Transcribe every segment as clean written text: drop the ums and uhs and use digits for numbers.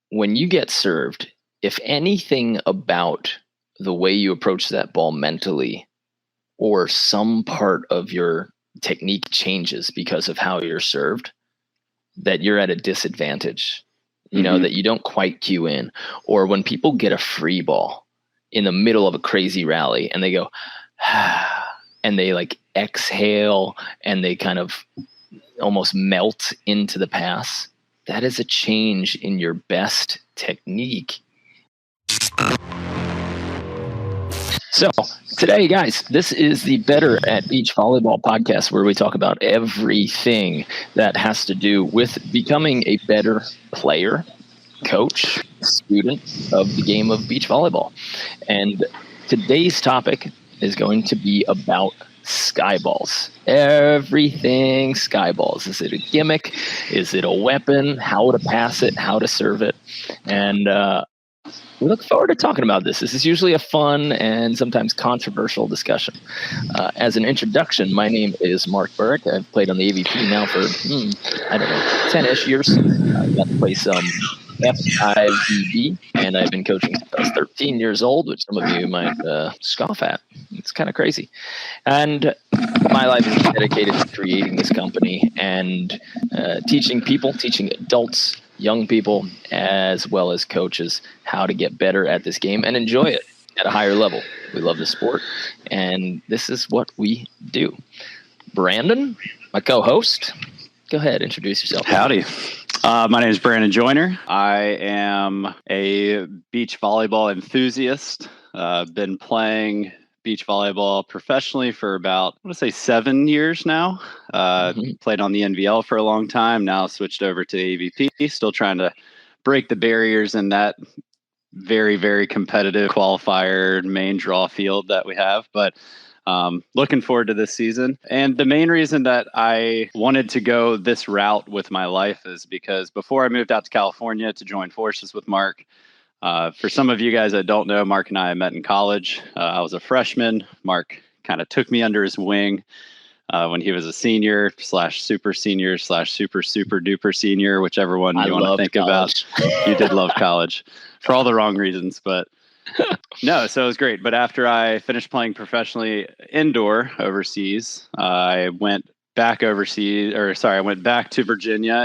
when you get served, if anything about the way you approach that ball mentally or some part of your technique changes because of how you're served, that you're at a disadvantage, that you don't quite cue in. Or when people get a free ball in the middle of a crazy rally and they go, and they like exhale and they kind of almost melt into the pass, that is a change in your best technique. So today, guys, this is the Better at Beach Volleyball podcast, where we talk about everything that has to do with becoming a better player, coach, student of the game of beach volleyball. And today's topic is going to be about Skyballs. Everything Skyballs. Is it a gimmick? Is it a weapon? How to pass it? How to serve it? And we look forward to talking about this. This is usually a fun and sometimes controversial discussion. As an introduction, my name is Mark Burik. I've played on the AVP now for, 10-ish years. I got to play some FIVB, and I've been coaching since I was 13 years old, which some of you might scoff at. It's kind of crazy. And my life is dedicated to creating this company and teaching people, teaching adults, young people, as well as coaches, how to get better at this game and enjoy it at a higher level. We love the sport, and this is what we do. Brandon, my co-host, go ahead, introduce yourself. Howdy. My name is Brandon Joyner. I am a beach volleyball enthusiast. Been playing beach volleyball professionally for about, I want to say 7 years now. Played on the NVL for a long time. Now switched over to AVP. Still trying to break the barriers in that very, very competitive qualifier main draw field that we have. But looking forward to this season. And the main reason that I wanted to go this route with my life is because before I moved out to California to join forces with Mark, for some of you guys that don't know, Mark and I met in college. I was a freshman. Mark kind of took me under his wing when he was a senior / super senior / super duper senior, whichever one you want to think college. About. You did love college for all the wrong reasons, but no, so it was great. But after I finished playing professionally indoor overseas, I went back to Virginia,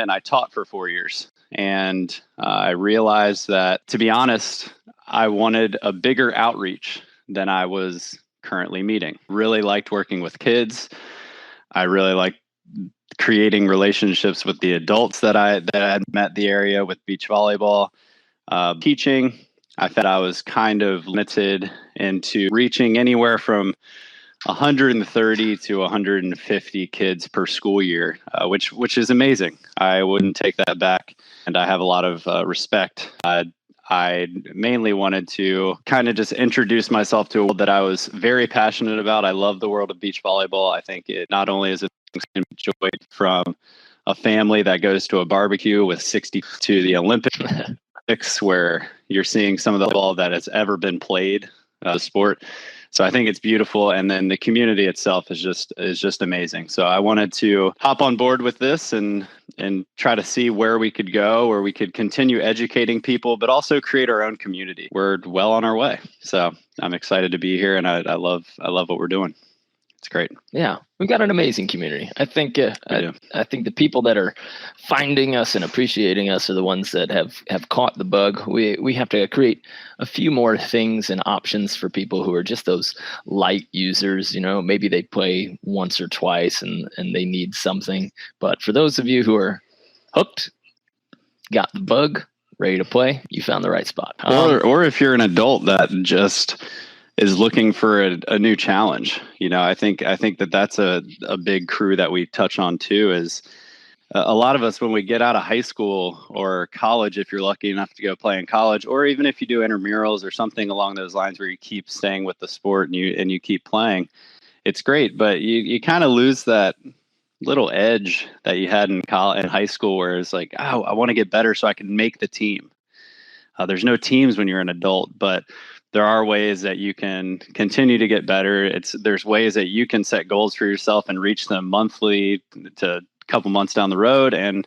and I taught for 4 years. And I realized that, to be honest, I wanted a bigger outreach than I was currently meeting. Really liked working with kids. I really liked creating relationships with the adults that I had met the area with beach volleyball. Teaching, I felt I was kind of limited into reaching anywhere from 130 to 150 kids per school year, which is amazing. I wouldn't take that back, and I have a lot of respect. I mainly wanted to kind of just introduce myself to a world that I was very passionate about. I love the world of beach volleyball. I think it not only is it enjoyed from a family that goes to a barbecue with 60 to the Olympics, where you're seeing some of the ball that has ever been played, the sport. So I think it's beautiful, and then the community itself is just amazing. So I wanted to hop on board with this and try to see where we could go, where we could continue educating people, but also create our own community. We're well on our way. So I'm excited to be here, and I love what we're doing. It's great. Yeah, we've got an amazing community. I think I think the people that are finding us and appreciating us are the ones that have caught the bug. We have to create a few more things and options for people who are just those light users. Maybe they play once or twice and they need something. But for those of you who are hooked, got the bug, ready to play, you found the right spot. Or if you're an adult that just is looking for a new challenge. I think that's a big crew that we touch on too, is a lot of us, when we get out of high school or college, if you're lucky enough to go play in college, or even if you do intramurals or something along those lines where you keep staying with the sport and you keep playing, it's great, but you kind of lose that little edge that you had in high school, where it's like, oh, I want to get better so I can make the team. There's no teams when you're an adult, but there are ways that you can continue to get better. There's ways that you can set goals for yourself and reach them monthly to a couple months down the road. And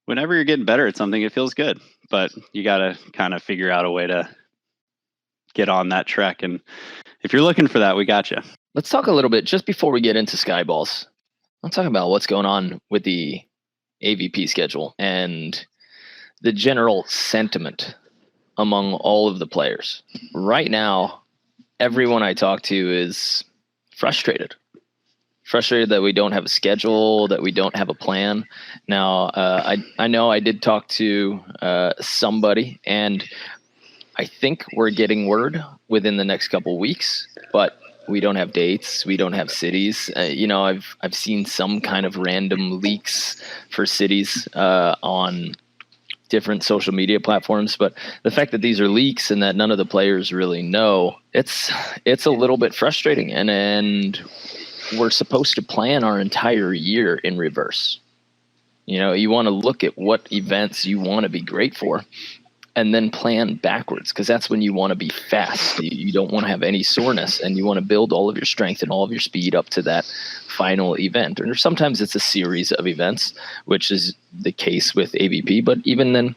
whenever you're getting better at something, it feels good. but you got to kind of figure out a way to get on that trek. And if you're looking for that, we got you. Let's talk a little bit just before we get into Skyballs. Let's talk about what's going on with the AVP schedule and the general sentiment among all of the players. Right now, everyone I talk to is frustrated that we don't have a schedule, that we don't have a plan. Now, I know I did talk to somebody, and I think we're getting word within the next couple weeks, but we don't have dates. We don't have cities. I've seen some kind of random leaks for cities on different social media platforms, but the fact that these are leaks and that none of the players really know, it's a little bit frustrating. And we're supposed to plan our entire year in reverse. You want to look at what events you want to be great for and then plan backwards, because that's when you want to be fast. You don't want to have any soreness, and you want to build all of your strength and all of your speed up to that final event. Or sometimes it's a series of events, which is the case with AVP. But even then,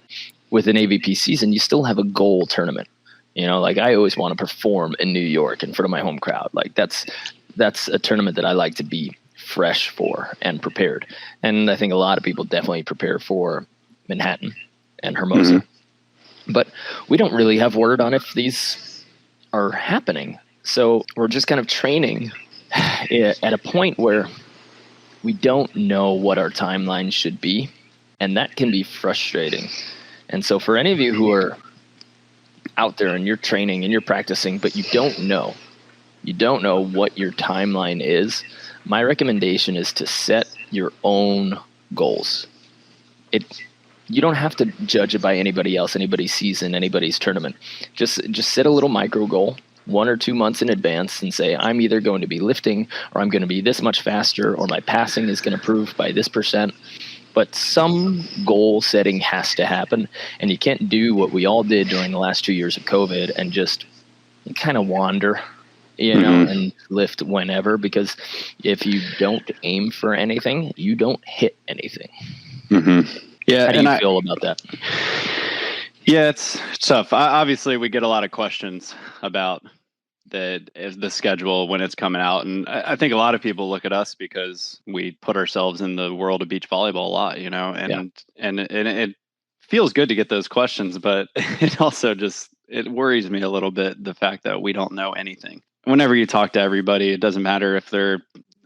with an AVP season, you still have a goal tournament. Like I always want to perform in New York in front of my home crowd. Like that's a tournament that I like to be fresh for and prepared. And I think a lot of people definitely prepare for Manhattan and Hermosa. Mm-hmm. But we don't really have word on if these are happening. So we're just kind of training at a point where we don't know what our timeline should be. And that can be frustrating. And so for any of you who are out there and you're training and you're practicing, but you don't know what your timeline is, my recommendation is to set your own goals. You don't have to judge it by anybody else, anybody's season, anybody's tournament. Just set a little micro goal 1 or 2 months in advance and say, I'm either going to be lifting, or I'm going to be this much faster, or my passing is going to improve by this %. But some goal setting has to happen, and you can't do what we all did during the last 2 years of COVID and just kind of wander, and lift whenever, because if you don't aim for anything, you don't hit anything. Mm-hmm. Yeah. How do you feel about that? Yeah, it's tough. Obviously, we get a lot of questions about the schedule when it's coming out. And I think a lot of people look at us because we put ourselves in the world of beach volleyball a lot, and it feels good to get those questions, but it also it worries me a little bit, the fact that we don't know anything. Whenever you talk to everybody, it doesn't matter if they're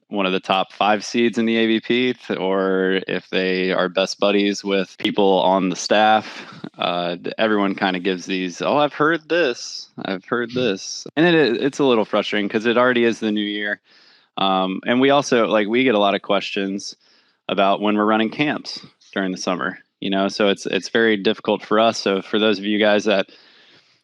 one of the top 5 seeds in the AVP, or if they are best buddies with people on the staff. Everyone kind of gives these, I've heard this. And it's a little frustrating because it already is the new year. And we also, we get a lot of questions about when we're running camps during the summer, so it's very difficult for us. So for those of you guys that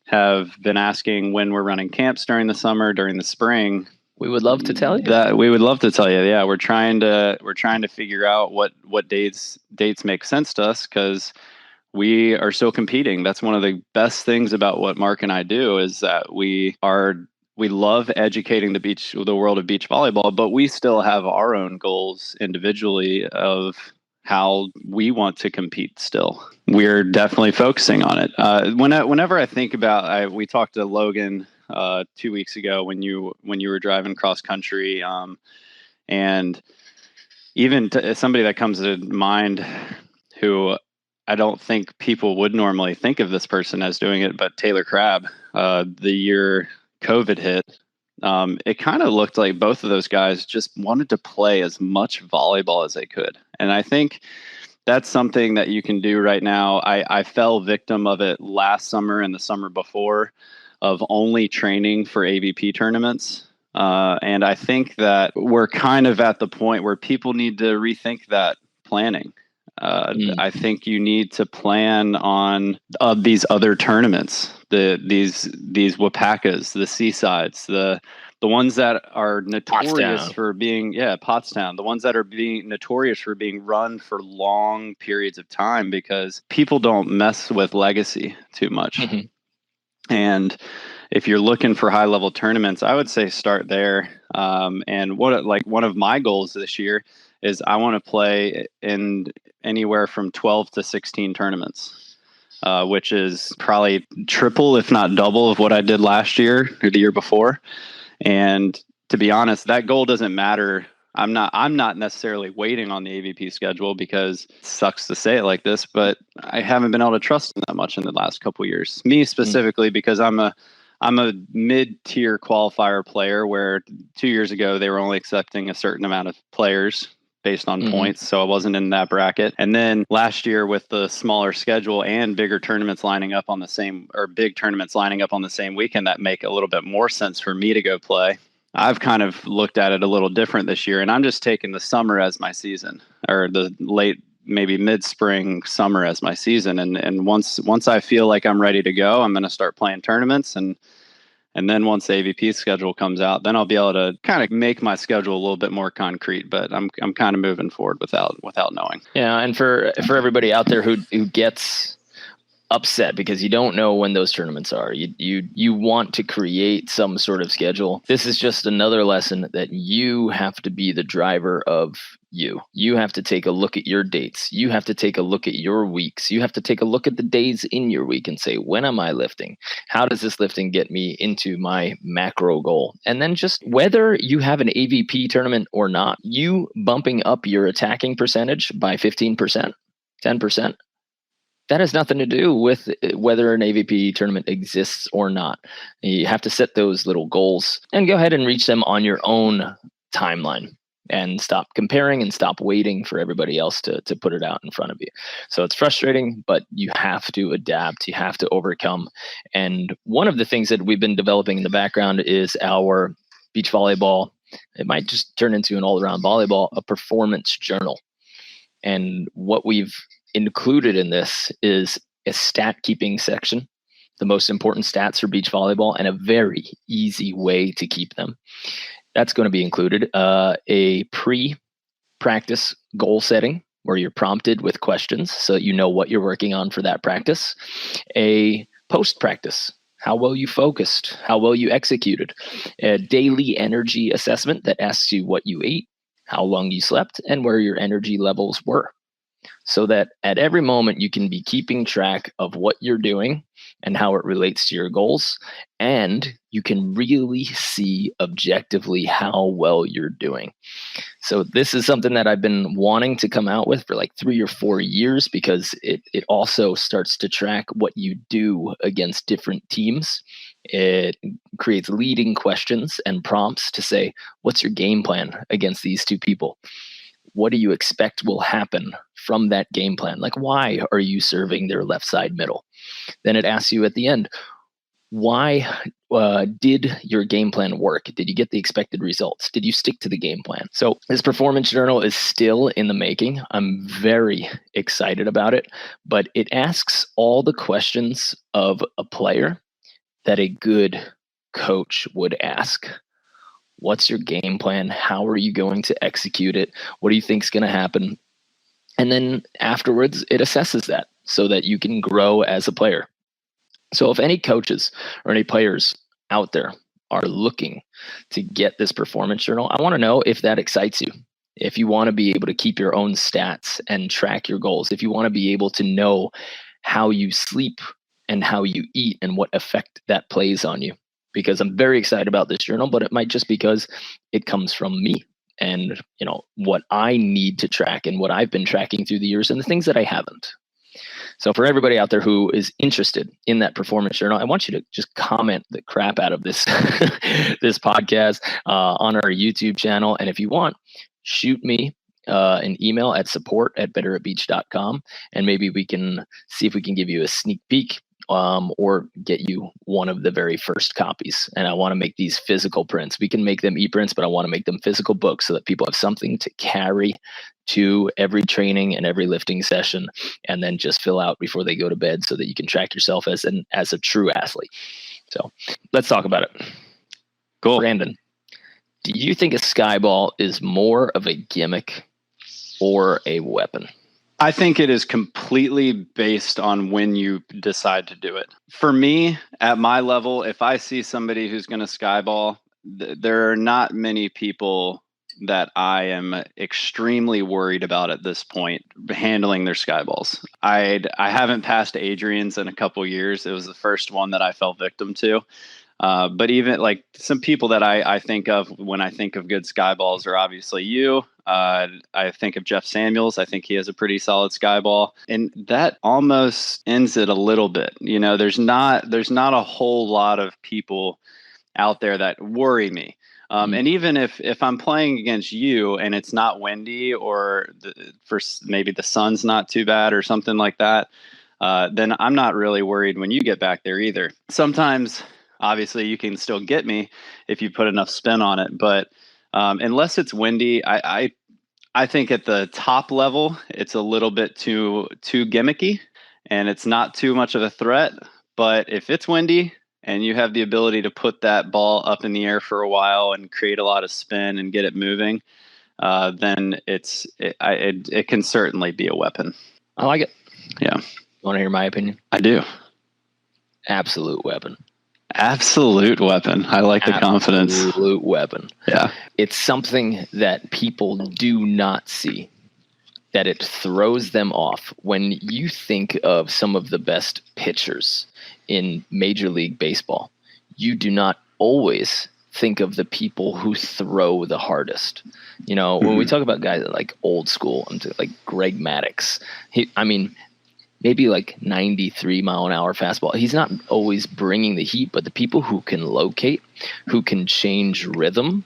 have been asking when we're running camps during the summer, during the spring, we would love to tell you. Yeah, we're trying to figure out what dates make sense to us, because we are still competing. That's one of the best things about what Mark and I do, is that we love educating the world of beach volleyball, but we still have our own goals individually of how we want to compete still. We're definitely focusing on it. Whenever I think about, we talked to Logan 2 weeks ago when you were driving cross country, and even somebody that comes to mind who I don't think people would normally think of this person as doing it, but Taylor Crabb, the year COVID hit, it kind of looked like both of those guys just wanted to play as much volleyball as they could. And I think that's something that you can do right now. I fell victim of it last summer and the summer before, of only training for AVP tournaments. And I think that we're kind of at the point where people need to rethink that planning. I think you need to plan on these other tournaments, these Wapakas, the Seasides, the ones that are notorious for being, Pottstown, the ones that are being notorious for being run for long periods of time, because people don't mess with legacy too much. Mm-hmm. And if you're looking for high level tournaments, I would say start there. And one of my goals this year is I want to play in anywhere from 12 to 16 tournaments. which is probably triple, if not double, of what I did last year or the year before. And to be honest, that goal doesn't matter. I'm not necessarily waiting on the AVP schedule, because it sucks to say it like this, but I haven't been able to trust them that much in the last couple of years. Me specifically, because I'm a mid-tier qualifier player, where 2 years ago they were only accepting a certain amount of players based on points. So I wasn't in that bracket. And then last year, with the smaller schedule and bigger tournaments lining up on the same, or big tournaments lining up on the same weekend that make a little bit more sense for me to go play, I've kind of looked at it a little different this year. And I'm just taking the summer as my season, or the late, maybe mid-spring, summer as my season. And once I feel like I'm ready to go, I'm going to start playing tournaments. And then once the AVP schedule comes out, then I'll be able to kind of make my schedule a little bit more concrete. But I'm kind of moving forward without knowing. Yeah, and for everybody out there who gets upset because you don't know when those tournaments are, you want to create some sort of schedule. This is just another lesson that you have to be the driver of you. You have to take a look at your dates. You have to take a look at your weeks. You have to take a look at the days in your week and say, when am I lifting? How does this lifting get me into my macro goal? And then just whether you have an AVP tournament or not, you bumping up your attacking percentage by 15%, 10%, that has nothing to do with whether an AVP tournament exists or not. You have to set those little goals and go ahead and reach them on your own timeline, and stop comparing and stop waiting for everybody else to put it out in front of you. So it's frustrating, but you have to adapt. You have to overcome. And one of the things that we've been developing in the background is our beach volleyball. It might just turn into an all-around volleyball, a performance journal. And what we've included in this is a stat keeping section, the most important stats for beach volleyball, and a very easy way to keep them. That's going to be included. A pre-practice goal setting, where you're prompted with questions so that you know what you're working on for that practice. A post-practice, how well you focused, how well you executed. A daily energy assessment that asks you what you ate, how long you slept, and where your energy levels were, so that at every moment you can be keeping track of what you're doing and how it relates to your goals. And you can really see objectively how well you're doing. So this is something that I've been wanting to come out with for like 3 or 4 years, because it also starts to track what you do against different teams. It creates leading questions and prompts to say, what's your game plan against these two people? What do you expect will happen from that game plan? Like, why are you serving their left side middle? Then it asks you at the end, why did your game plan work? Did you get the expected results? Did you stick to the game plan? So this performance journal is still in the making. I'm very excited about it, but it asks all the questions of a player that a good coach would ask. What's your game plan? How are you going to execute it? What do you think is going to happen? And then afterwards, it assesses that so that you can grow as a player. So if any coaches or any players out there are looking to get this performance journal, I want to know if that excites you. If you want to be able to keep your own stats and track your goals, if you want to be able to know how you sleep and how you eat and what effect that plays on you. Because I'm very excited about this journal, but it might just because it comes from me and, you know, what I need to track and what I've been tracking through the years and the things that I haven't. So for everybody out there who is interested in that performance journal, I want you to just comment the crap out of this this podcast on our YouTube channel. And if you want, shoot me an email at support@betteratbeach.com, and maybe we can see if we can give you a sneak peek or get you one of the very first copies. And I want to make these physical prints. We can make them e-prints, but I want to make them physical books so that people have something to carry to every training and every lifting session, and then just fill out before they go to bed so that you can track yourself as a true athlete. So let's talk about it. Cool. Brandon, do you think a skyball is more of a gimmick or a weapon? I think it is completely based on when you decide to do it. For me, at my level, if I see somebody who's going to skyball, there are not many people that I am extremely worried about at this point, handling their Skyballs. I haven't passed Adrian's in a couple years. It was the first one that I fell victim to. But even like some people that I think of when I think of good Skyballs are obviously you. I think of Jeff Samuels. I think he has a pretty solid Skyball, and that almost ends it a little bit. You know, there's not a whole lot of people out there that worry me. And even if I'm playing against you and it's not windy, or maybe the sun's not too bad or something like that, then I'm not really worried when you get back there either. Sometimes, obviously, you can still get me if you put enough spin on it, but unless it's windy, I think at the top level it's a little bit too gimmicky, and it's not too much of a threat. But if it's windy and you have the ability to put that ball up in the air for a while and create a lot of spin and get it moving, then it can certainly be a weapon. I like it. Yeah. Want to hear my opinion? I do. Absolute weapon. Absolute weapon. I like the confidence. Absolute weapon. Yeah. It's something that people do not see, that it throws them off. When you think of some of the best pitchers in Major League Baseball, you do not always think of the people who throw the hardest. You know, when we talk about guys like old school, like Greg Maddux, maybe like 93 mile an hour fastball. He's not always bringing the heat, but the people who can locate, who can change rhythm,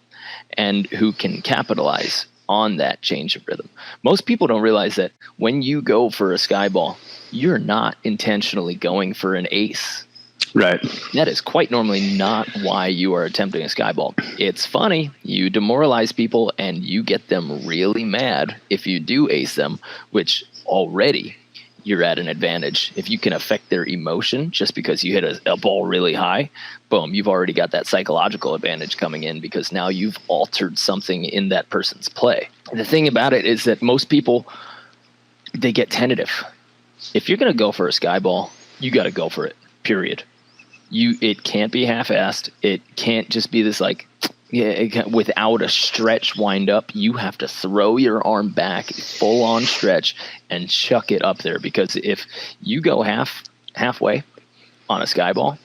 and who can capitalize on that change of rhythm. Most people don't realize that when you go for a Skyball, you're not intentionally going for an ace. Right. That is quite normally not why you are attempting a Skyball. It's funny. You demoralize people and you get them really mad if you do ace them, which already you're at an advantage. If you can affect their emotion just because you hit a ball really high, boom, you've already got that psychological advantage coming in, because now you've altered something in that person's play. The thing about it is that most people, they get tentative. If you're going to go for a Skyball, you got to go for it, period. It can't be half-assed. It can't just be this like, without a stretch wind up. You have to throw your arm back, full on stretch, and chuck it up there. Because if you go halfway on a Skyball,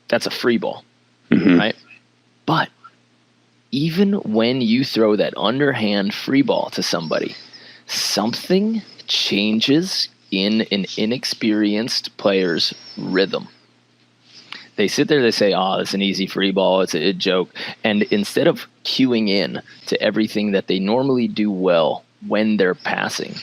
that's a free ball, right? But even when you throw that underhand free ball to somebody, something changes in an inexperienced player's rhythm. They sit there, they say, oh, it's an easy free ball, it's a joke. And instead of cueing in to everything that they normally do well when they're passing,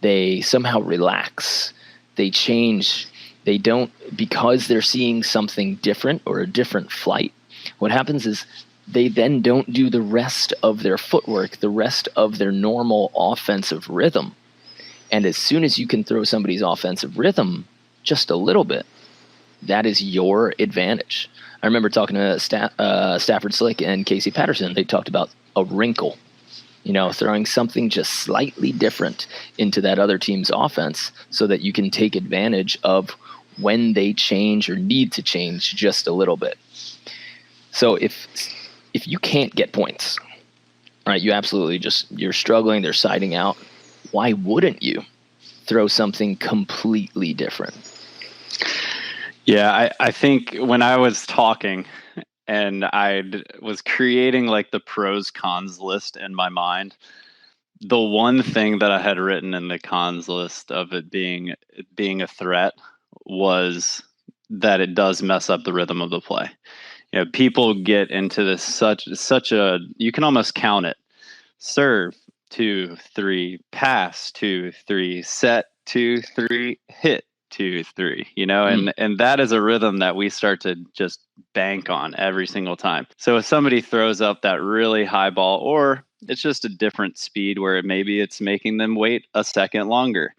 they somehow relax. They change. They don't, because they're seeing something different or a different flight. What happens is they then don't do the rest of their footwork, the rest of their normal offensive rhythm. And as soon as you can throw somebody's offensive rhythm just a little bit, that is your advantage. I remember talking to Stafford Slick and Casey Patterson. They talked about a wrinkle, throwing something just slightly different into that other team's offense so that you can take advantage of when they change or need to change just a little bit. So if you can't get points, right, you absolutely you're struggling, they're siding out, why wouldn't you throw something completely different? Yeah, I think when I was talking and I was creating like the pros cons list in my mind, the one thing that I had written in the cons list of it being a threat was that it does mess up the rhythm of the play. People get into this such a, you can almost count it. Serve, 2, 3, pass, 2, 3, set, 2, 3, hit, 2, 3, and that is a rhythm that we start to just bank on every single time. So if somebody throws up that really high ball, or it's just a different speed where maybe it's making them wait a second longer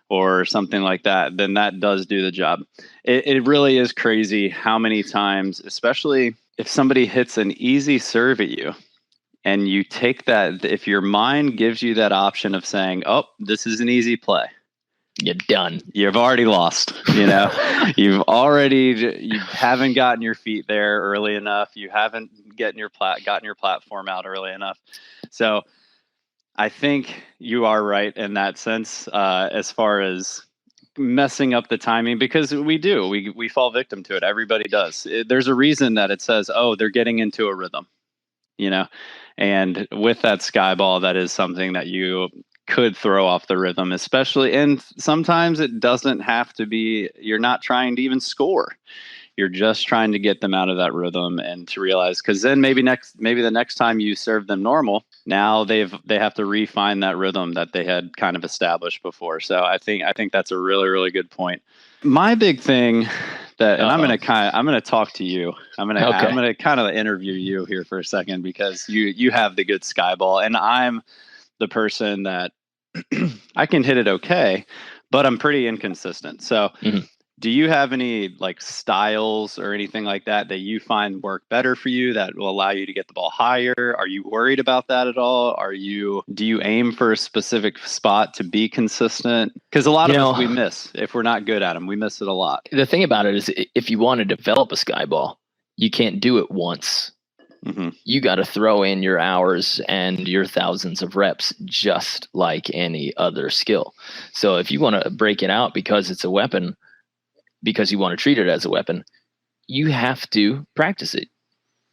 or something like that, then that does do the job. It really is crazy how many times, especially if somebody hits an easy serve at you, and you take that, if your mind gives you that option of saying, oh, this is an easy play, You're done. You've already lost. You haven't gotten your feet there early enough. You haven't gotten your platform out early enough. So I think you are right in that sense, as far as messing up the timing, because we fall victim to it. Everybody does. There's a reason that it says, oh, they're getting into a rhythm, and with that Skyball, that is something that you could throw off the rhythm, especially. And sometimes it doesn't have to be, you're not trying to even score. You're just trying to get them out of that rhythm and to realize, because then maybe the next time you serve them normal, now they have to refine that rhythm that they had kind of established before. So I think that's a really, really good point. My big thing and I'm going to talk to you. I'm going to kind of interview you here for a second, because you have the good Skyball, and I'm the person that I can hit it okay, but I'm pretty inconsistent. So do you have any like styles or anything like that you find work better for you, that will allow you to get the ball higher? Are you worried about that at all? Do you aim for a specific spot to be consistent? Because a lot of us, we miss, if we're not good at them, we miss it a lot. The thing about it is, if you want to develop a Skyball, you can't do it once. You got to throw in your hours and your thousands of reps, just like any other skill. So if you want to break it out because it's a weapon, because you want to treat it as a weapon, you have to practice it,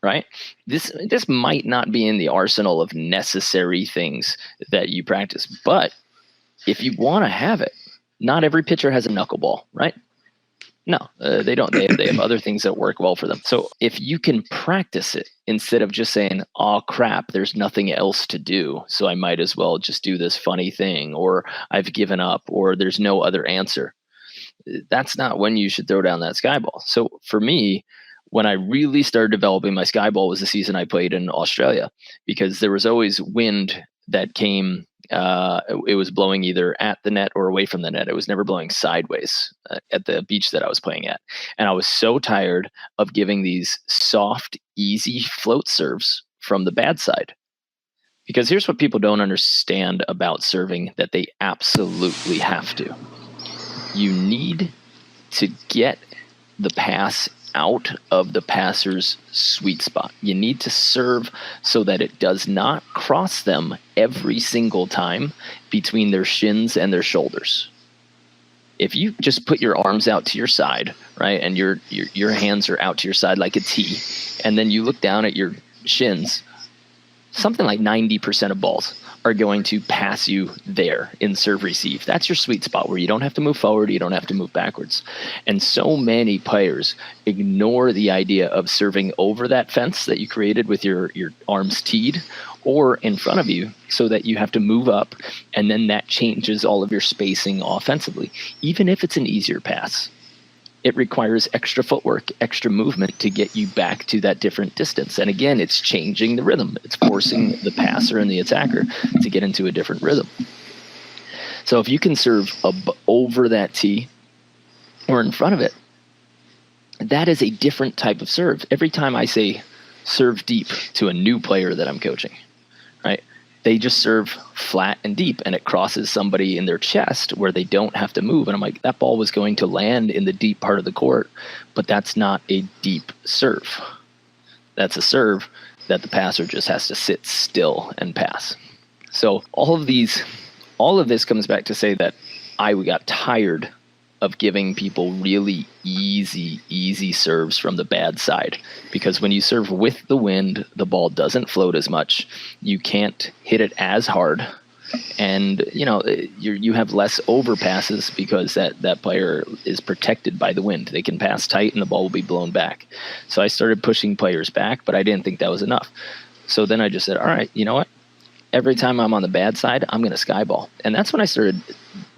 right? This might not be in the arsenal of necessary things that you practice, but if you want to have it, not every pitcher has a knuckleball, right? No, they don't. They have other things that work well for them. So if you can practice it instead of just saying, oh crap, there's nothing else to do, so I might as well just do this funny thing, or I've given up, or there's no other answer, that's not when you should throw down that Skyball. So for me, when I really started developing my Skyball was the season I played in Australia, because there was always wind that came. It was blowing either at the net or away from the net. It was never blowing sideways at the beach that I was playing at. And I was so tired of giving these soft, easy float serves from the bad side. Because here's what people don't understand about serving that they absolutely have to. You need to get the pass out of the passer's sweet spot. You need to serve so that it does not cross them every single time between their shins and their shoulders. If you just put your arms out to your side, right, and your hands are out to your side like a T, and then you look down at your shins, something like 90% of balls are going to pass you there in serve receive. That's your sweet spot where you don't have to move forward, you don't have to move backwards. And so many players ignore the idea of serving over that fence that you created with your arms teed or in front of you, so that you have to move up, and then that changes all of your spacing offensively. Even if it's an easier pass, it requires extra footwork, extra movement to get you back to that different distance. And again, it's changing the rhythm. It's forcing the passer and the attacker to get into a different rhythm. So if you can serve over that tee or in front of it, that is a different type of serve. Every time I say serve deep to a new player that I'm coaching, right? They just serve flat and deep, and it crosses somebody in their chest where they don't have to move. And I'm like, that ball was going to land in the deep part of the court, but that's not a deep serve. That's a serve that the passer just has to sit still and pass. So all of this comes back to say that I got tired of giving people really easy serves from the bad side, because when you serve with the wind, the ball doesn't float as much. You can't hit it as hard, and you have less overpasses because that player is protected by the wind. They can pass tight and the ball will be blown back. So I started pushing players back, but I didn't think that was enough. So then I just said, all right, you know what? Every time I'm on the bad side, I'm going to Skyball. And that's when I started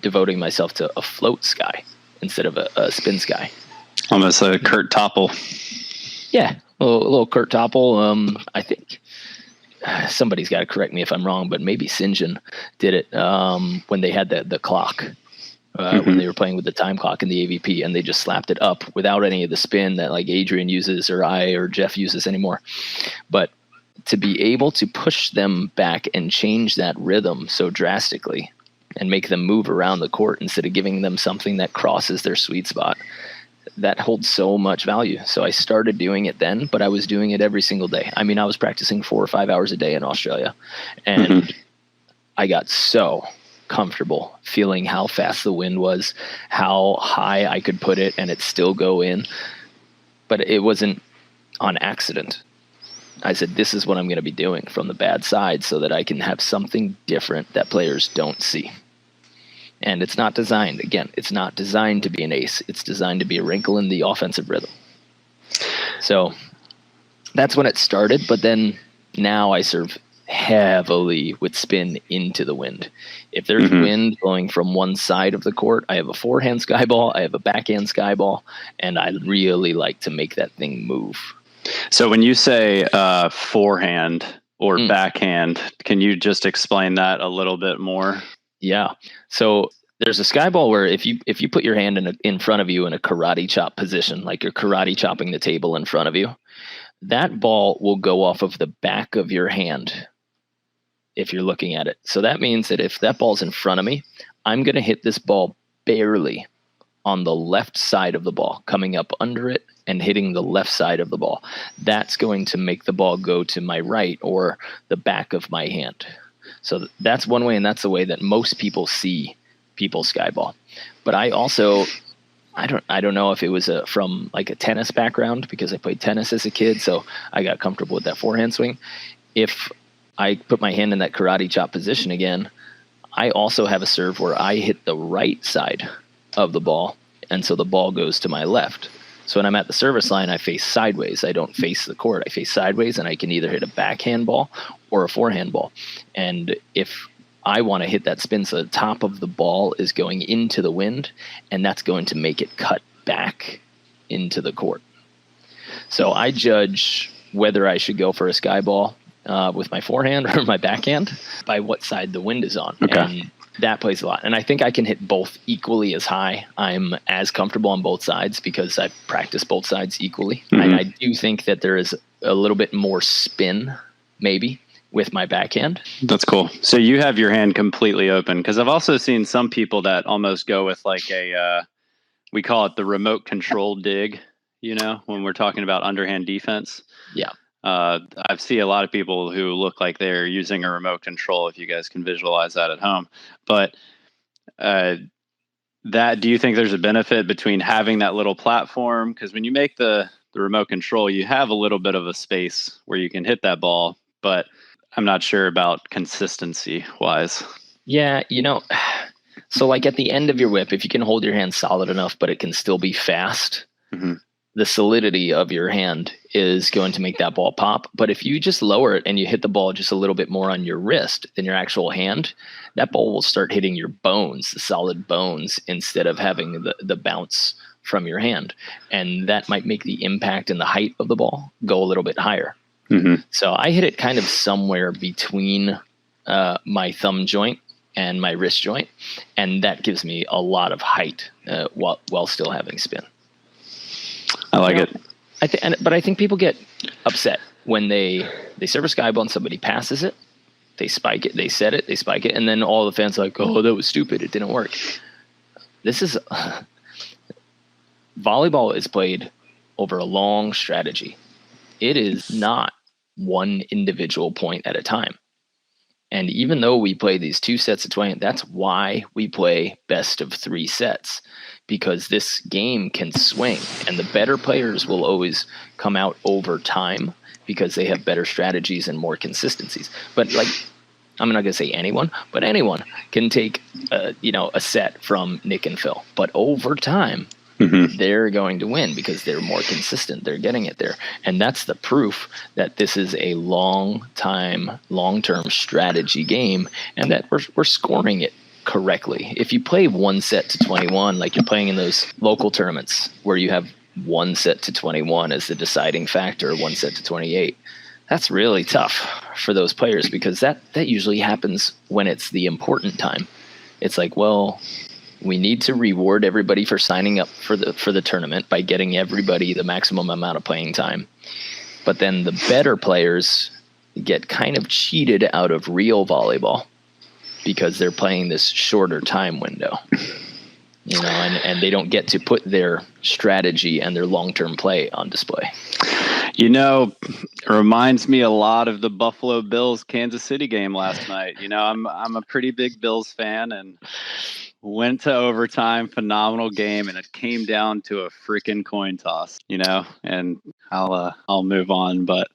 devoting myself to a float sky instead of a spin sky. Almost a Kurt Topple. Yeah, a little Kurt Topple. I think somebody's got to correct me if I'm wrong, but maybe St. John did it when they had the clock, when they were playing with the time clock in the AVP, and they just slapped it up without any of the spin that like Adrian uses or I or Jeff uses anymore. But to be able to push them back and change that rhythm so drastically and make them move around the court instead of giving them something that crosses their sweet spot. That holds so much value. So I started doing it then, but I was doing it every single day. I mean, I was practicing 4 or 5 hours a day in Australia, and I got so comfortable feeling how fast the wind was, how high I could put it and it still go in. But it wasn't on accident. I said, this is what I'm going to be doing from the bad side so that I can have something different that players don't see. And it's not designed, again, it's not designed to be an ace. It's designed to be a wrinkle in the offensive rhythm. So that's when it started. But then now I serve heavily with spin into the wind. If there's wind blowing from one side of the court, I have a forehand skyball, I have a backhand skyball, and I really like to make that thing move. So when you say forehand or backhand, can you just explain that a little bit more? Yeah. So there's a skyball where if you put your hand in front of you in a karate chop position, like you're karate chopping the table in front of you, that ball will go off of the back of your hand if you're looking at it. So that means that if that ball's in front of me, I'm going to hit this ball barely on the left side of the ball, coming up under it and hitting the left side of the ball. That's going to make the ball go to my right or the back of my hand. So that's one way, and that's the way that most people see people skyball. But I also, I don't know if it was from like a tennis background, because I played tennis as a kid, so I got comfortable with that forehand swing. If I put my hand in that karate chop position again, I also have a serve where I hit the right side of the ball, and so the ball goes to my left. So when I'm at the service line, I face sideways. I don't face the court. I face sideways, and I can either hit a backhand ball or a forehand ball. And if I want to hit that spin, so the top of the ball is going into the wind, and that's going to make it cut back into the court. So I judge whether I should go for a skyball with my forehand or my backhand by what side the wind is on. Okay. And that plays a lot. And I think I can hit both equally as high. I'm as comfortable on both sides because I've practiced both sides equally. And I do think that there is a little bit more spin, maybe, with my backhand. That's cool. So you have your hand completely open, because I've also seen some people that almost go with like we call it the remote control dig, when we're talking about underhand defense. Yeah. I see a lot of people who look like they're using a remote control, if you guys can visualize that at home. But do you think there's a benefit between having that little platform? Because when you make the remote control, you have a little bit of a space where you can hit that ball, but I'm not sure about consistency wise. Yeah, so like at the end of your whip, if you can hold your hand solid enough, but it can still be fast, the solidity of your hand is going to make that ball pop. But if you just lower it and you hit the ball just a little bit more on your wrist than your actual hand, that ball will start hitting your bones, the solid bones, instead of having the bounce from your hand. And that might make the impact and the height of the ball go a little bit higher. So I hit it kind of somewhere between my thumb joint and my wrist joint, and that gives me a lot of height while still having spin. I like it. But I think people get upset when they serve a skyball and somebody passes it, they spike it, they set it, they spike it, and then all the fans are like, oh, that was stupid, it didn't work. This is volleyball is played over a long strategy. It is not one individual point at a time. And even though we play these 2 sets of 20, that's why we play best of 3 sets, because this game can swing, and the better players will always come out over time because they have better strategies and more consistencies. But like, I'm not going to say anyone, but anyone can take a set from Nick and Phil. But over time, they're going to win because they're more consistent. They're getting it there. And that's the proof that this is a long-term strategy game, and that we're scoring it correctly. If you play 1 set to 21, like you're playing in those local tournaments where you have 1 set to 21 as the deciding factor, 1 set to 28, that's really tough for those players, because that usually happens when it's the important time. It's like, well, we need to reward everybody for signing up for the tournament by getting everybody the maximum amount of playing time. But then the better players get kind of cheated out of real volleyball because they're playing this shorter time window, and they don't get to put their strategy and their long-term play on display. It reminds me a lot of the Buffalo Bills Kansas City game last night. I'm a pretty big Bills fan, and went to overtime, phenomenal game, and it came down to a freaking coin toss, and I'll move on, but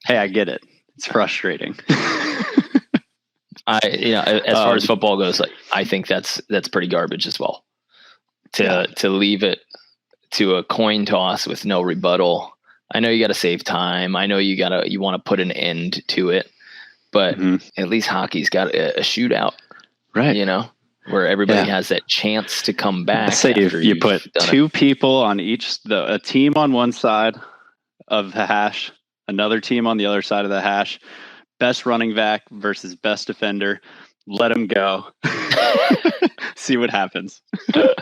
hey, I get it. It's frustrating. As far as football goes, I think that's pretty garbage as well. To leave it to a coin toss with no rebuttal. I know you got to save time. I know you want to put an end to it, but at least hockey's got a shootout, right? Where everybody has that chance to come back. Say if you put two people on a team on one side of the hash, another team on the other side of the hash, best running back versus best defender, let them go. See what happens. No,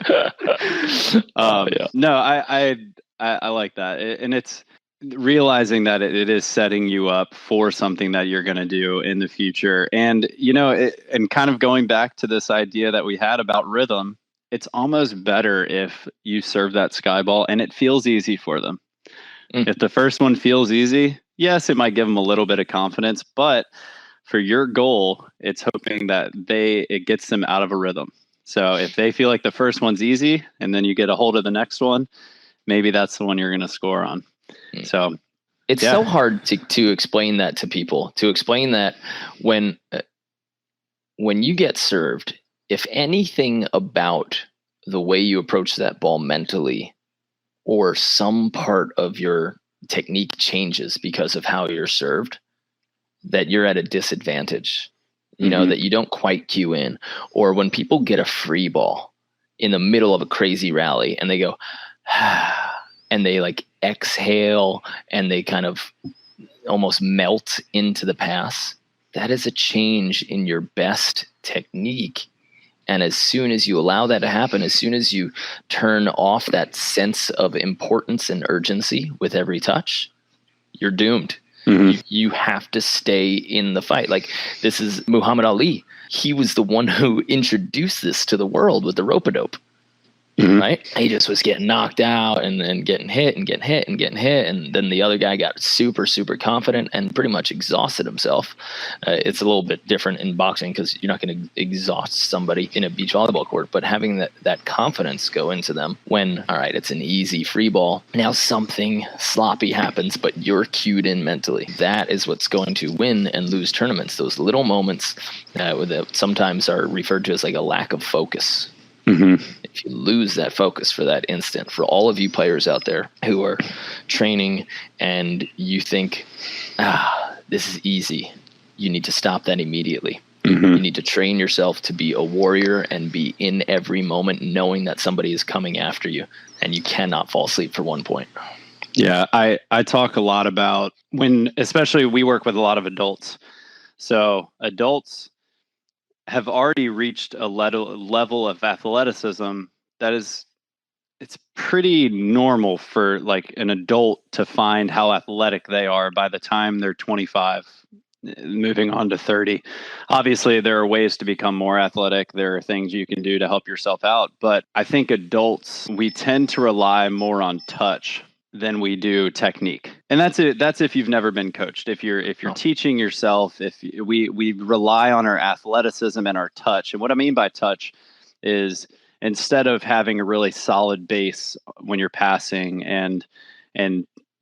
I like that. And it's realizing that it is setting you up for something that you're going to do in the future. And, and kind of going back to this idea that we had about rhythm, it's almost better if you serve that Skyball and it feels easy for them. If the first one feels easy, yes, it might give them a little bit of confidence, but for your goal, it's hoping that it gets them out of a rhythm. So if they feel like the first one's easy and then you get a hold of the next one, maybe that's the one you're going to score on. So it's so hard to explain that to people, to explain that when you get served, if anything about the way you approach that ball mentally or some part of your technique changes because of how you're served, that you're at a disadvantage, that you don't quite cue in. Or when people get a free ball in the middle of a crazy rally and they go, and they exhale and they kind of almost melt into the pass, that is a change in your best technique. And as soon as you allow that to happen, as soon as you turn off that sense of importance and urgency with every touch, you're doomed. You have to stay in the fight. This is Muhammad Ali. He was the one who introduced this to the world with the rope-a-dope. Right? He just was getting knocked out and then getting hit and getting hit and getting hit. And then the other guy got super, super confident and pretty much exhausted himself. It's a little bit different in boxing because you're not going to exhaust somebody in a beach volleyball court, but having that confidence go into them when, all right, it's an easy free ball. Now something sloppy happens, but you're cued in mentally. That is what's going to win and lose tournaments. Those little moments that sometimes are referred to as a lack of focus. If you lose that focus for that instant, for all of you players out there who are training and you think, this is easy, you need to stop that immediately. You need to train yourself to be a warrior and be in every moment knowing that somebody is coming after you, and you cannot fall asleep for 1 point. Yeah, I talk a lot about especially we work with a lot of adults. So adults have already reached a level of athleticism that it's pretty normal for an adult to find how athletic they are by the time they're 25, moving on to 30. Obviously, there are ways to become more athletic. There are things you can do to help yourself out. But I think adults, we tend to rely more on touch than we do technique. And that's it. That's if you've never been coached. If you're teaching yourself, we rely on our athleticism and our touch. And what I mean by touch is instead of having a really solid base when you're passing and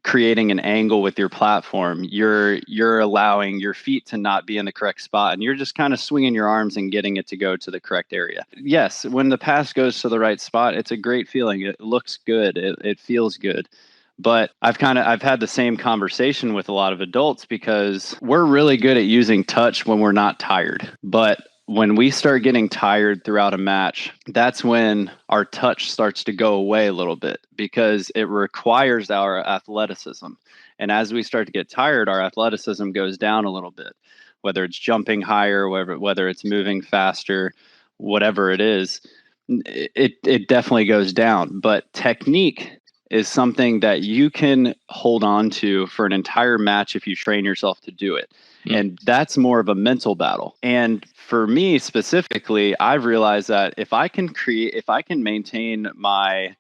creating an angle with your platform, you're allowing your feet to not be in the correct spot, and you're just kind of swinging your arms and getting it to go to the correct area. Yes, when the pass goes to the right spot, it's a great feeling. It looks good. It feels good. But I've had the same conversation with a lot of adults because we're really good at using touch when we're not tired. But when we start getting tired throughout a match, that's when our touch starts to go away a little bit because it requires our athleticism. And as we start to get tired, our athleticism goes down a little bit, whether it's jumping higher, whether it's moving faster, whatever it is, it definitely goes down. But technique is something that you can hold on to for an entire match if you train yourself to do it. And that's more of a mental battle. And for me specifically, I've realized that if I can maintain my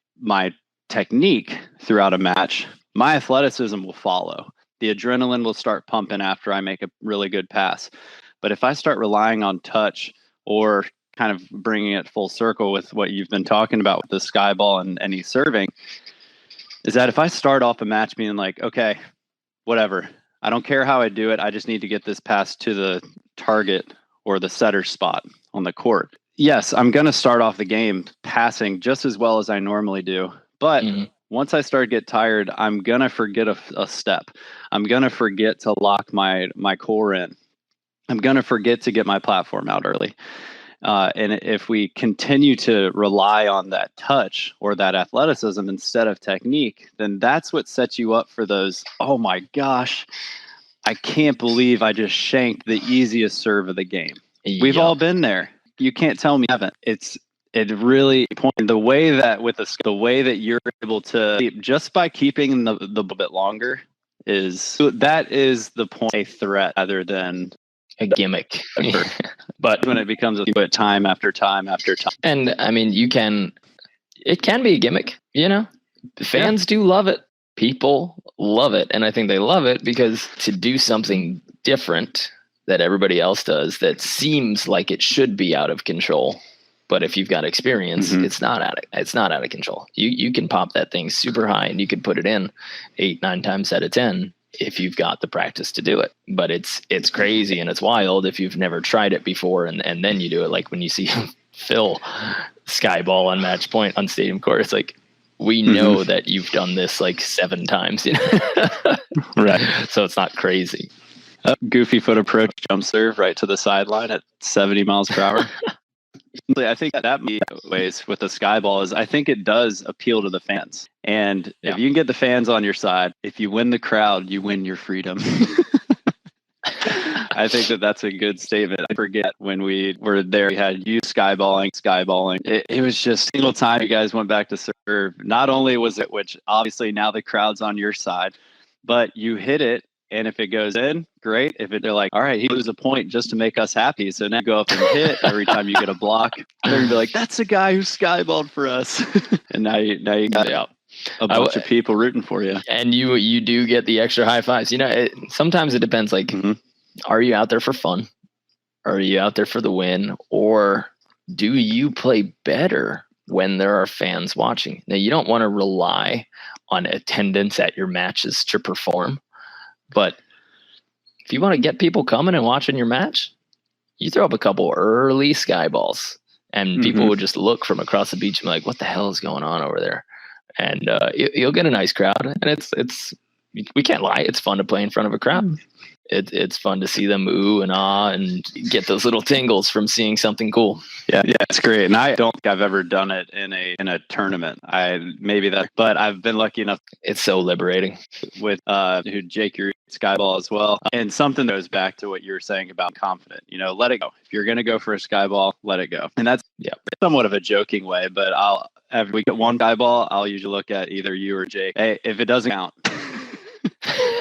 technique throughout a match, my athleticism will follow. The adrenaline will start pumping after I make a really good pass. But if I start relying on touch, or kind of bringing it full circle with what you've been talking about with the Skyball and any serving, is that if I start off a match being like, okay, whatever, I don't care how I do it, I just need to get this pass to the target or the setter spot on the court. Yes, I'm going to start off the game passing just as well as I normally do. But once I start to get tired, I'm going to forget a step. I'm going to forget to lock my core in. I'm going to forget to get my platform out early. And if we continue to rely on that touch or that athleticism instead of technique, then that's what sets you up for those, oh my gosh, I can't believe I just shanked the easiest serve of the game. We've all been there. You can't tell me you haven't. It really pointed the way that you're able to, just by keeping the bit longer, is the point, a threat other than a gimmick. But when it becomes a time after time after time. And I mean, it can be a gimmick, fans do love it. People love it. And I think they love it because to do something different that everybody else does that seems like it should be out of control. But if you've got experience, it's not out of control. You can pop that thing super high and you can put it in 8-9 times out of 10 if you've got the practice to do it. But it's crazy and it's wild if you've never tried it before and then you do it. Like when you see Phil Skyball on match point on stadium court, it's like, we know that you've done this like 7 times, Right. So it's not crazy. Goofy foot approach jump serve right to the sideline at 70 miles per hour. I think that ways with the Skyball is I think it does appeal to the fans. And if you can get the fans on your side, if you win the crowd, you win your freedom. I think that's a good statement. I forget when we were there, we had you skyballing. It was just single time you guys went back to serve. Not only was it, which obviously now the crowd's on your side, but you hit it. And if it goes in, great. They're like, all right, he loses a point just to make us happy. So now you go up and hit every time you get a block. They're gonna be like, that's the guy who skyballed for us. And now you got a bunch of people rooting for you. And you do get the extra high fives. Sometimes it depends. Like, are you out there for fun? Are you out there for the win? Or do you play better when there are fans watching? Now, you don't want to rely on attendance at your matches to perform. But if you want to get people coming and watching your match, you throw up a couple early Skyballs and people will just look from across the beach and be like, what the hell is going on over there? And you'll get a nice crowd. And we can't lie. It's fun to play in front of a crowd. It's fun to see them ooh and ah and get those little tingles from seeing something cool. Yeah, it's great. And I don't think I've ever done it in a tournament. But I've been lucky enough. It's so liberating with who Jake your Skyball as well. And something goes back to what you were saying about confident. Let it go. If you're going to go for a Skyball, let it go. And that's somewhat of a joking way. But after we get one Skyball, I'll usually look at either you or Jake. Hey, if it doesn't count.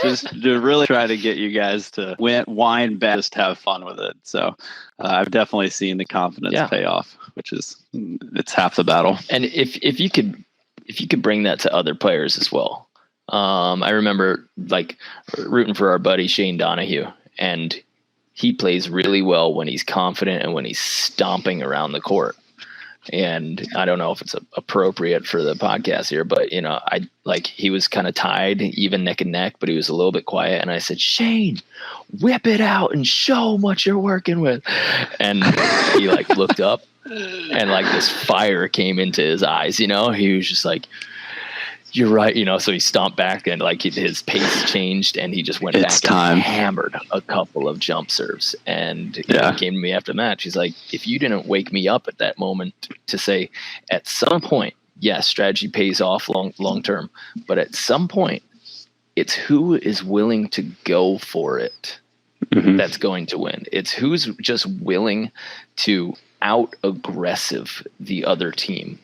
Just to really try to get you guys to whine back, just have fun with it. So I've definitely seen the confidence pay off, it's half the battle. And if you could bring that to other players as well. I remember like rooting for our buddy Shane Donahue, and he plays really well when he's confident and when he's stomping around the court. And I don't know if it's appropriate for the podcast here, but he was kind of tied, even neck and neck, but he was a little bit quiet. And I said, Shane, whip it out and show him what you're working with. And he looked up and this fire came into his eyes, he was just like, you're right. So he stomped back and his pace changed and he just went back and hammered a couple of jump serves. And he came to me after the match. He's like, if you didn't wake me up at that moment to say at some point, yes, strategy pays off long term, but at some point it's who is willing to go for it that's going to win. It's who's just willing to out aggressive the other team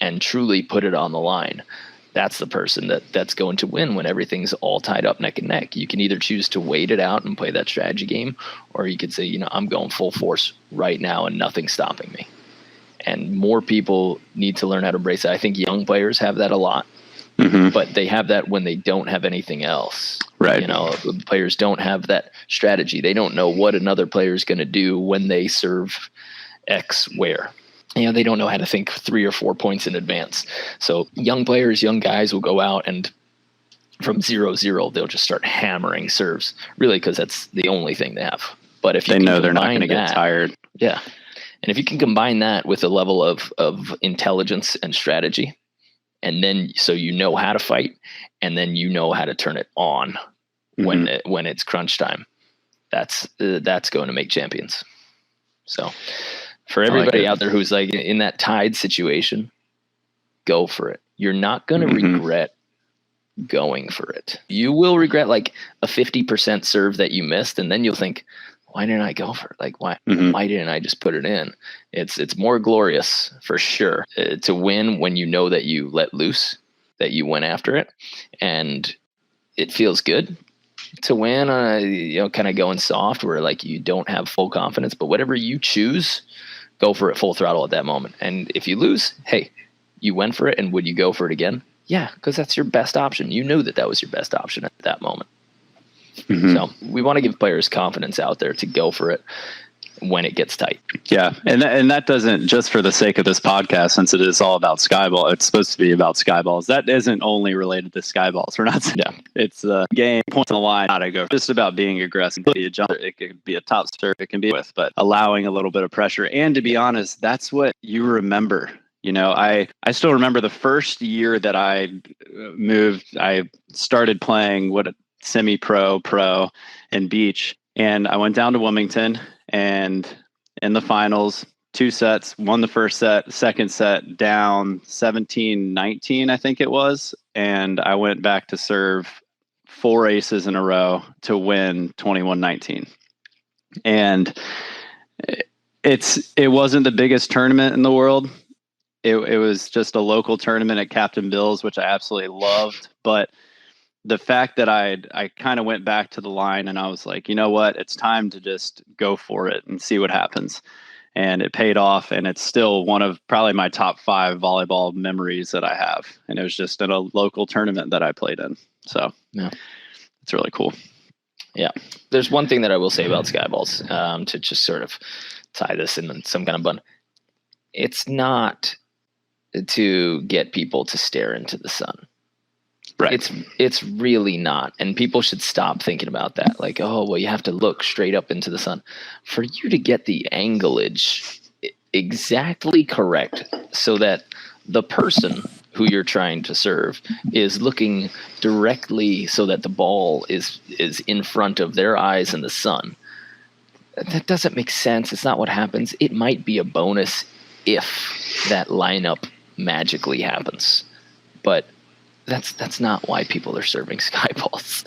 and truly put it on the line. that's the person that's going to win when everything's all tied up neck and neck. You can either choose to wait it out and play that strategy game, or you could say, I'm going full force right now and nothing's stopping me. And more people need to learn how to embrace it. I think young players have that a lot, but they have that when they don't have anything else. Right. Players don't have that strategy. They don't know what another player is going to do when they serve X where. They don't know how to think 3 or 4 points in advance. So young players, young guys will go out and from 0-0, they'll just start hammering serves, really, because that's the only thing they have. But if you they know they're not going to get tired. Yeah. And if you can combine that with a level of intelligence and strategy, and then so you know how to fight, and then you know how to turn it on when it's crunch time, that's going to make champions. So for everybody out there who's like in that tied situation, go for it. You're not going to regret going for it. You will regret like a 50% serve that you missed, and then you'll think, why didn't I go for it? Like, why didn't I just put it in? It's more glorious for sure to win when you know that you let loose, that you went after it, and it feels good to win on kind of going soft where like you don't have full confidence. But whatever you choose, go for it full throttle at that moment. And if you lose, hey, you went for it, and would you go for it again? Yeah, because that's your best option. You knew that was your best option at that moment. So we want to give players confidence out there to go for it when it gets tight. Yeah. And that doesn't, just for the sake of this podcast, since it is all about Skyball, it's supposed to be about Skyballs. That isn't only related to Skyballs. We're not saying it's a game, points on the line, how to go. Just about being aggressive. It could be a jumper, it could be a top serve, it can be with, but allowing a little bit of pressure. And to be honest, that's what you remember. I still remember the first year that I moved, I started playing semi-pro, pro, and beach. And I went down to Wilmington, and in the finals, 2 sets, won the first set, second set down 17-19, I think it was. And I went back to serve 4 aces in a row to win 21-19. And it wasn't the biggest tournament in the world. It was just a local tournament at Captain Bill's, which I absolutely loved. But the fact that I kind of went back to the line and I was like, you know what, it's time to just go for it and see what happens. And it paid off. And it's still one of probably my top 5 volleyball memories that I have. And it was just in a local tournament that I played in. So yeah, it's really cool. Yeah. There's one thing that I will say about Skyballs, to just sort of tie this in some kind of bun. It's not to get people to stare into the sun. Right. It's really not. And people should stop thinking about that. Like, oh, well, you have to look straight up into the sun. For you to get the anglage exactly correct so that the person who you're trying to serve is looking directly so that the ball is in front of their eyes in the sun. That doesn't make sense. It's not what happens. It might be a bonus if that lineup magically happens. But that's not why people are serving Skyballs.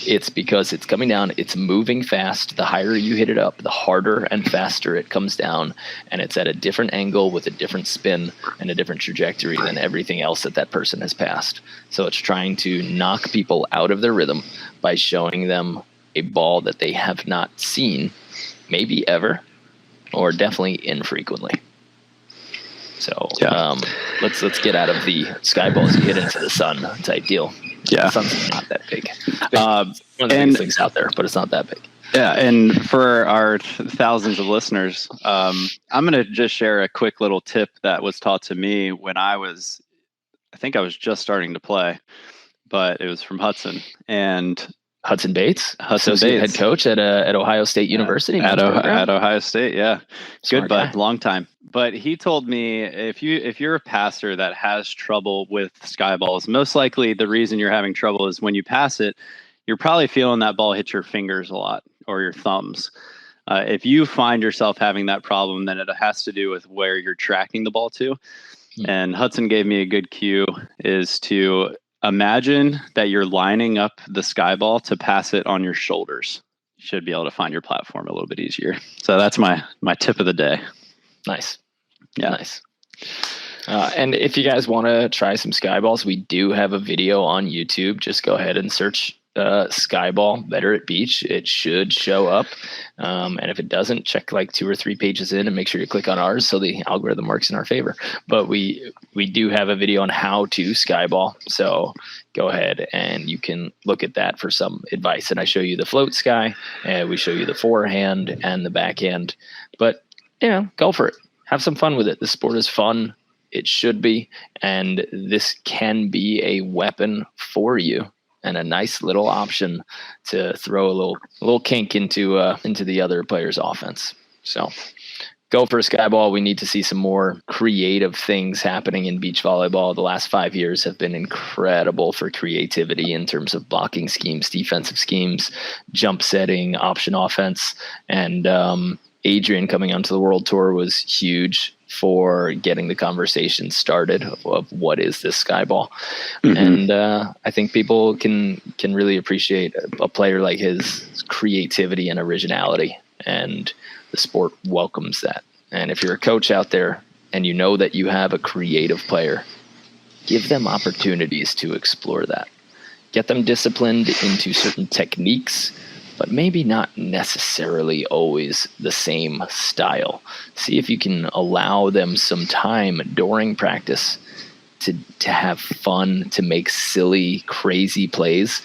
It's because it's coming down, it's moving fast. The higher you hit it up, the harder and faster it comes down, and it's at a different angle with a different spin and a different trajectory than everything else that person has passed. So it's trying to knock people out of their rhythm by showing them a ball that they have not seen, maybe ever, or definitely infrequently. So let's get out of the Skyballs and get into the sun type deal. Yeah, the sun's not that big. One of the biggest things out there, but it's not that big. Yeah, and for our thousands of listeners, I'm going to just share a quick little tip that was taught to me when I think I was just starting to play, but it was from Hudson and Hudson Bates, head coach at Ohio State University. At Ohio State, yeah. Smart Good bud, guy. long time. But he told me if you're a passer that has trouble with Skyballs, most likely the reason you're having trouble is when you pass it, you're probably feeling that ball hit your fingers a lot or your thumbs. If you find yourself having that problem, then it has to do with where you're tracking the ball to. And Hudson gave me a good cue is to imagine that you're lining up the Skyball to pass it on your shoulders. You should be able to find your platform a little bit easier. So that's my tip of the day. Nice. Yeah. Nice. And if you guys want to try some Skyballs, we do have a video on YouTube. Just go ahead and search Skyball Better at Beach. It should show up. And if it doesn't, check like 2 or 3 pages in and make sure you click on ours so the algorithm works in our favor. But we do have a video on how to Skyball. So go ahead and you can look at that for some advice. And I show you the float sky, and we show you the forehand and the backhand. But, go for it. Have some fun with it. The sport is fun. It should be. And this can be a weapon for you, and a nice little option to throw a little kink into the other player's offense. So go for a Skyball. We need to see some more creative things happening in beach volleyball. The last 5 years have been incredible for creativity in terms of blocking schemes, defensive schemes, jump setting, option offense. And Adrian coming onto the World Tour was huge for getting the conversation started of what is this Skyball. Mm-hmm. And I think people can really appreciate a player like his creativity and originality, and the sport welcomes that. And if you're a coach out there and you know that you have a creative player, give them opportunities to explore that. Get them disciplined into certain techniques, but maybe not necessarily always the same style. See if you can allow them some time during practice to have fun, to make silly, crazy plays.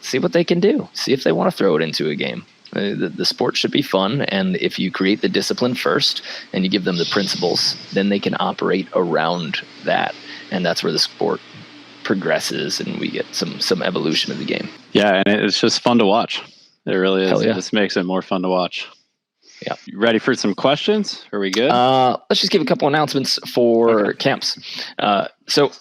See what they can do. See if they want to throw it into a game. The sport should be fun, and if you create the discipline first and you give them the principles, then they can operate around that. And that's where the sport progresses and we get some evolution of the game. Yeah, and it's just fun to watch. It really is. Yeah. It just makes it more fun to watch. Yeah. You ready for some questions? Are we good? Let's just give a couple announcements for camps. So,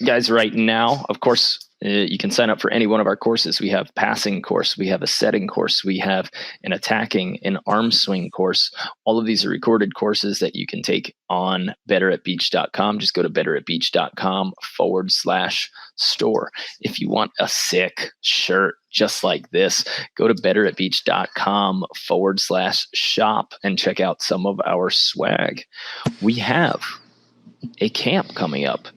guys, right now, of course, you can sign up for any one of our courses. We have passing course, we have a setting course, we have an attacking, an arm swing course. All of these are recorded courses that you can take on betteratbeach.com. Just go to betteratbeach.com/store. If you want a sick shirt just like this, go to betteratbeach.com/shop and check out some of our swag. We have a camp coming up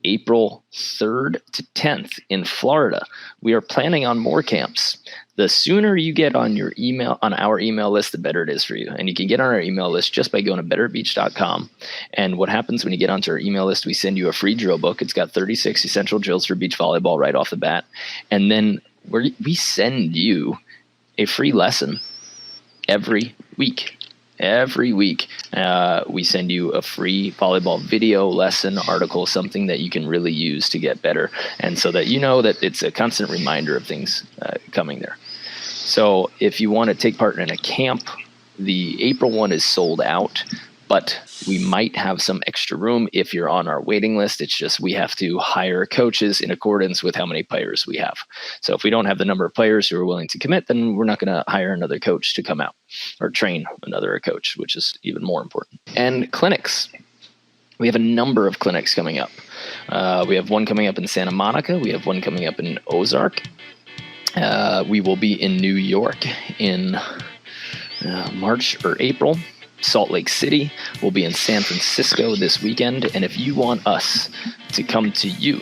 April 3rd to 10th in Florida. We are planning on more camps. The sooner you get on our email list, the better it is for you. And you can get on our email list just by going to betteratbeach.com. And what happens when you get onto our email list, we send you a free drill book. It's got 36 essential drills for beach volleyball right off the bat. And then we send you a free lesson every week. Every week, we send you a free volleyball video lesson, article, something that you can really use to get better. And so that you know that it's a constant reminder of things coming there. So if you want to take part in a camp, the April one is sold out, but we might have some extra room if you're on our waiting list. It's just we have to hire coaches in accordance with how many players we have. So if we don't have the number of players who are willing to commit, then we're not going to hire another coach to come out or train another coach, which is even more important. And clinics. We have a number of clinics coming up. We have one coming up in Santa Monica. We have one coming up in Ozark. We will be in New York in March or April. Salt Lake City. We'll be in San Francisco this weekend. And if you want us to come to you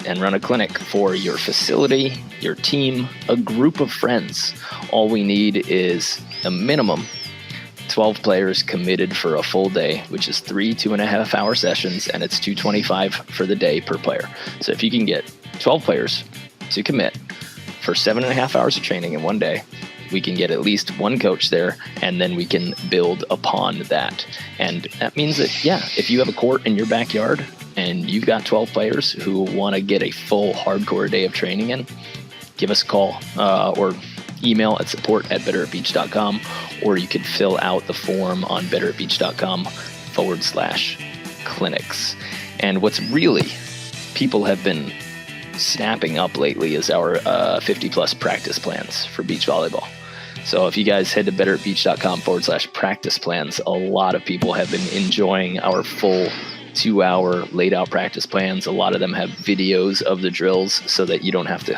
and run a clinic for your facility, your team, a group of friends, all we need is a minimum 12 players committed for a full day, which is 3 2.5-hour sessions, and it's $225 for the day per player. So if you can get 12 players to commit for 7.5 hours of training in one day, we can get at least one coach there, and then we can build upon that. And that means that, if you have a court in your backyard and you've got 12 players who want to get a full hardcore day of training in, give us a call or email at support@betteratbeach.com, or you could fill out the form on betteratbeach.com/clinics. And what's really people have been snapping up lately is our 50-plus practice plans for beach volleyball. So if you guys head to betteratbeach.com/practice plans, a lot of people have been enjoying our full 2-hour laid out practice plans. A lot of them have videos of the drills so that you don't have to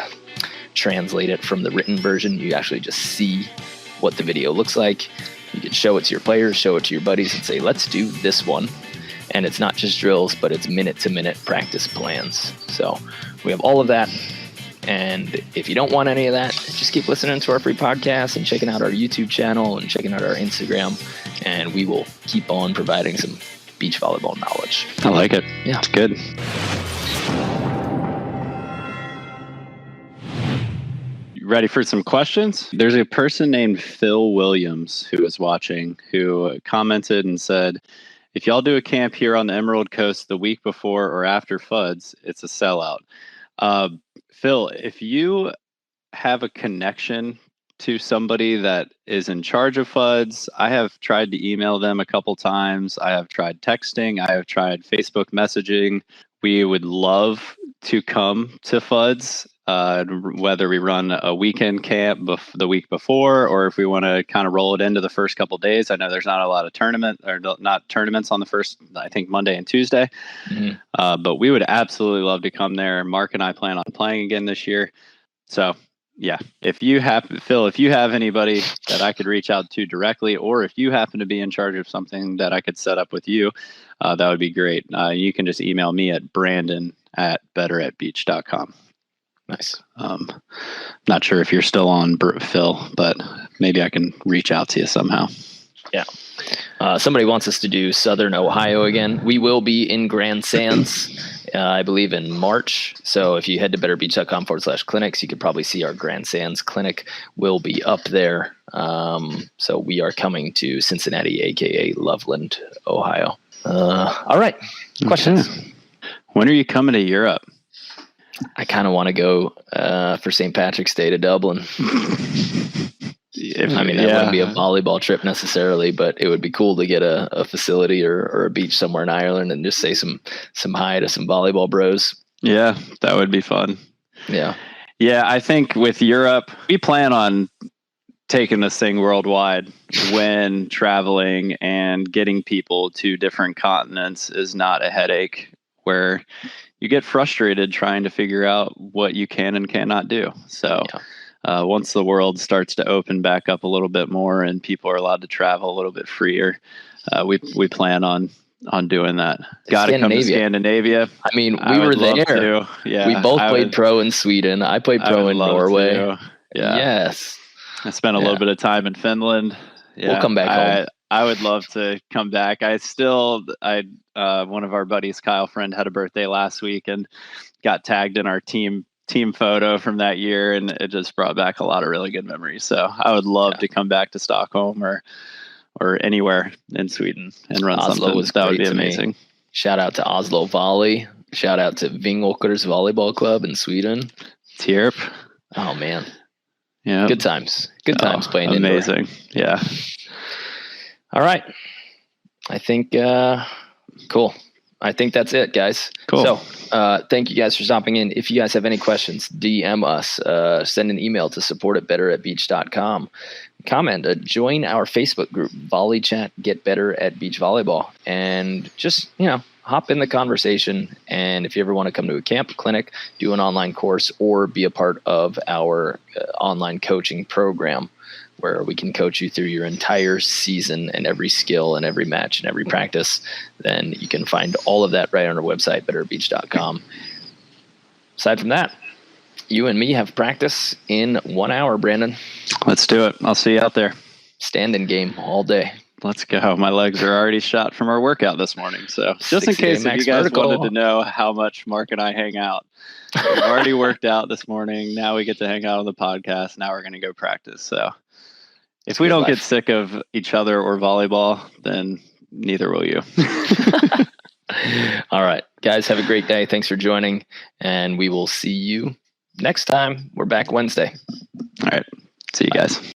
translate it from the written version. You actually just see what the video looks like. You can show it to your players, show it to your buddies, and say, let's do this one. And it's not just drills, but it's minute-to-minute practice plans. So we have all of that. And if you don't want any of that, just keep listening to our free podcast and checking out our YouTube channel and checking out our Instagram. And we will keep on providing some beach volleyball knowledge. I like it. Yeah. It's good. Ready for some questions? There's a person named Phil Williams who is watching, who commented and said, if y'all do a camp here on the Emerald Coast the week before or after FUDs, it's a sellout. Phil, if you have a connection to somebody that is in charge of FUDs, I have tried to email them a couple times. I have tried texting. I have tried Facebook messaging. We would love to come to FUDs, whether we run a weekend camp the week before, or if we want to kind of roll it into the first couple of days. I know there's not a lot of not tournaments on the first, I think, Monday and Tuesday. Mm-hmm. But we would absolutely love to come there. Mark and I plan on playing again this year. So yeah, if you have anybody that I could reach out to directly, or if you happen to be in charge of something that I could set up with you, that would be great. You can just email me at brandon@betteratbeach.com. Nice. Not sure if you're still on, Phil, but maybe I can reach out to you somehow. Yeah. Somebody wants us to do Southern Ohio again. We will be in Grand Sands, I believe, in March. So if you head to betterbeach.com/clinics, you could probably see our Grand Sands clinic will be up there. So we are coming to Cincinnati, aka Loveland, Ohio. All right. Questions? Okay. When are you coming to Europe? I kind of want to go for St. Patrick's Day to Dublin. That wouldn't be a volleyball trip necessarily, but it would be cool to get a facility or a beach somewhere in Ireland and just say some hi to some volleyball bros. Yeah, that would be fun. Yeah. Yeah, I think with Europe, we plan on taking this thing worldwide when traveling, and getting people to different continents is not a headache where you get frustrated trying to figure out what you can and cannot do. So once the world starts to open back up a little bit more and people are allowed to travel a little bit freer, we plan on doing that. Got to come to Scandinavia. I mean, we were there. Yeah, we both played pro in Sweden. I played pro in Norway. Yeah. Yes. I spent a little bit of time in Finland. Yeah, we'll come back home. I would love to come back. One of our buddies, Kyle Friend, had a birthday last week and got tagged in our team photo from that year, and it just brought back a lot of really good memories. So I would love to come back to Stockholm or anywhere in Sweden and run Oslo something. That would be amazing. Shout out to Oslo Volley. Shout out to Vingåkers Volleyball Club in Sweden. Tierp. Oh man. Yeah. Good times. Good times playing indoor. Amazing. Yeah. All right. I think, cool. I think that's it, guys. Cool. So thank you guys for stopping in. If you guys have any questions, DM us. Send an email to support@betteratbeach.com. Comment, join our Facebook group, Volley Chat Get Better at Beach Volleyball. And just, hop in the conversation. And if you ever want to come to a camp, clinic, do an online course, or be a part of our online coaching program, where we can coach you through your entire season and every skill and every match and every practice, then you can find all of that right on our website, betterbeach.com. Aside from that, you and me have practice in 1 hour, Brandon. Let's do it. I'll see you out there. Standing game all day. Let's go. My legs are already shot from our workout this morning. So just in case if you guys wanted to know how much Mark and I hang out, we've already worked out this morning. Now we get to hang out on the podcast. Now we're going to go practice. So if we don't get sick of each other or volleyball, then neither will you. All right, guys, have a great day. Thanks for joining, and we will see you next time. We're back Wednesday. All right. See you guys.